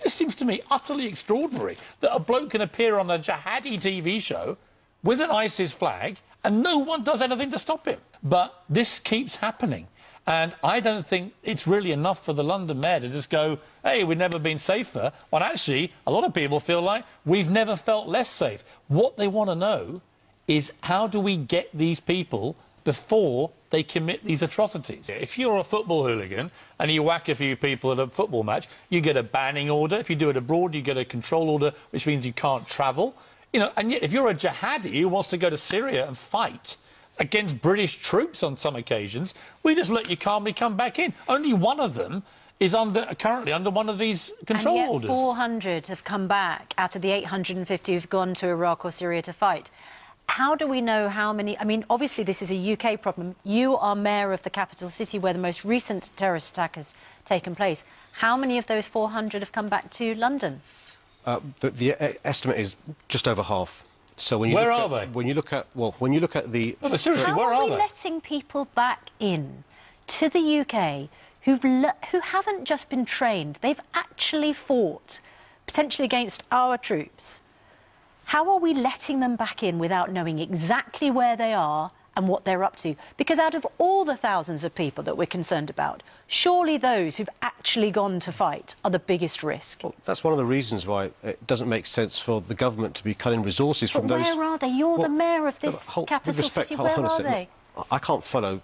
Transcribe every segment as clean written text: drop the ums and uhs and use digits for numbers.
This seems to me utterly extraordinary that a bloke can appear on a jihadi TV show with an ISIS flag and no one does anything to stop him. But this keeps happening. And I don't think it's really enough for the London mayor to just go, hey, we've never been safer. When actually, a lot of people feel like we've never felt less safe. What they want to know is how do we get these people before they commit these atrocities? If you're a football hooligan and you whack a few people at a football match, you get a banning order. If you do it abroad, you get a control order, which means you can't travel. You know, and yet if you're a jihadi who wants to go to Syria and fight against British troops on some occasions, we just let you calmly come back in. Only one of them is currently under one of these control and yet orders. 400 have come back out of the 850 who've gone to Iraq or Syria to fight. How do we know how many? I mean, obviously this is a UK problem. You are mayor of the capital city where the most recent terrorist attack has taken place. How many of those 400 have come back to London? The estimate is just over half. So when you where are they? When you look at the no, but seriously, where are they? How are we letting people back in to the UK who haven't just been trained? They've actually fought potentially against our troops. How are we letting them back in without knowing exactly where they are and what they're up to? Because out of all the thousands of people that we're concerned about, surely those who've actually gone to fight are the biggest risk. Well, that's one of the reasons why it doesn't make sense for the government to be cutting resources from those... where are they? You're the mayor of this capital city. Where are they? I can't follow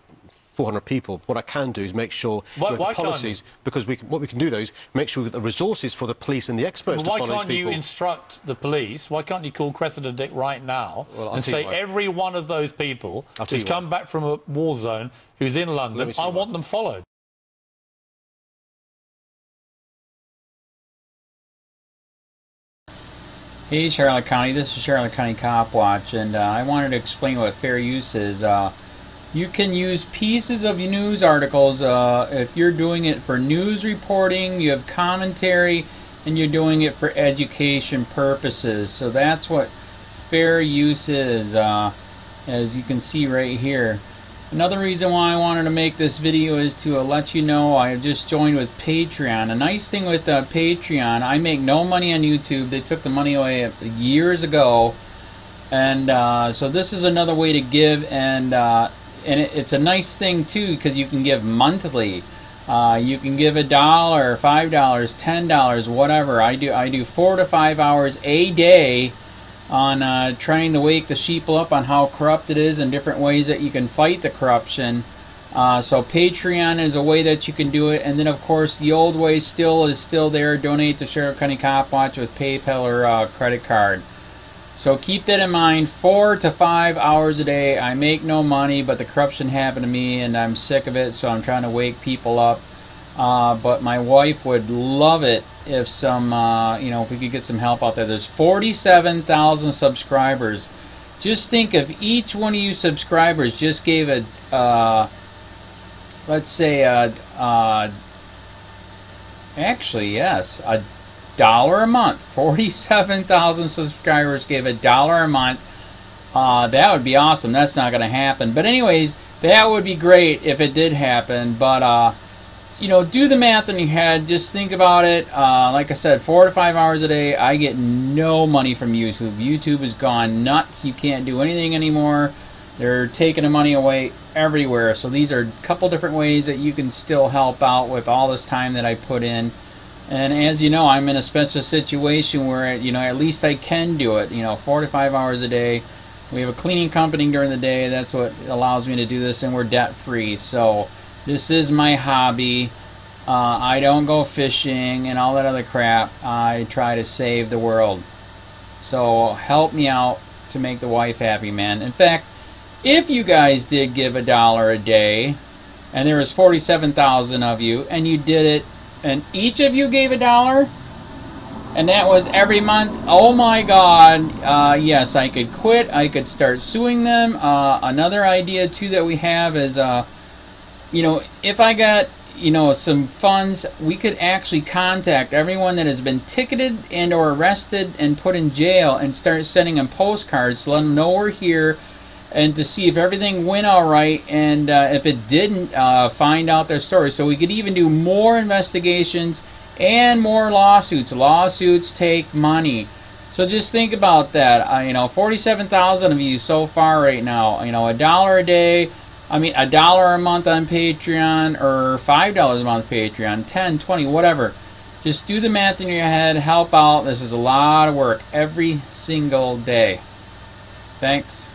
400 people. What I can do is make sure with the policies, because what we can do though is make sure that the resources for the police and the experts to follow these people. Why can't you instruct the police? Why can't you call Cressida Dick right now and say every one of those people who's come back from a war zone, who's in London, I want them followed? Hey Charlotte County, this is Charlotte County Cop Watch, and I wanted to explain what fair use is. You can use pieces of news articles if you're doing it for news reporting, you have commentary, and you're doing it for education purposes. So that's what fair use is, as you can see right here. Another reason why I wanted to make this video is to let you know I have just joined with Patreon. A nice thing with Patreon, I make no money on YouTube. They took the money away years ago, and so this is another way to give, and it's a nice thing too because you can give monthly. You can give $1, $5, $10, whatever. I do 4 to 5 hours a day on trying to wake the sheeple up on how corrupt it is and different ways that you can fight the corruption. So Patreon is a way that you can do it, and then of course the old way is still there. Donate to Charlotte County Cop Watch with PayPal or credit card. So keep that in mind. 4 to 5 hours a day. I make no money, but the corruption happened to me and I'm sick of it, so I'm trying to wake people up. But my wife would love it if if we could get some help out there. There's 47,000 subscribers. Just think if each one of you subscribers just gave let's say actually yes, $1 a month. 47,000 subscribers gave $1 a month. That would be awesome. That's not going to happen. But anyways, that would be great if it did happen. But do the math in your head. Just think about it. Like I said, 4 to 5 hours a day. I get no money from YouTube. YouTube has gone nuts. You can't do anything anymore. They're taking the money away everywhere. So these are a couple different ways that you can still help out with all this time that I put in. And as you know, I'm in a special situation where, at least I can do it, 4 to 5 hours a day. We have a cleaning company during the day. That's what allows me to do this, and we're debt-free. So this is my hobby. I don't go fishing and all that other crap. I try to save the world. So help me out to make the wife happy, man. In fact, if you guys did give $1 a day, and there was 47,000 of you, and you did it, and each of you gave $1, and that was every month, oh my God, yes, I could quit. I could start suing them. Another idea too that we have is, if I got, some funds, we could actually contact everyone that has been ticketed and or arrested and put in jail and start sending them postcards to let them know we're here, and to see if everything went all right, and if it didn't, find out their story. So we could even do more investigations and more lawsuits. Lawsuits take money. So just think about that. You know, 47,000 of you so far right now. You know, $1 a day. I mean, $1 a month on Patreon, or $5 a month Patreon, 10, 20, whatever. Just do the math in your head. Help out. This is a lot of work every single day. Thanks.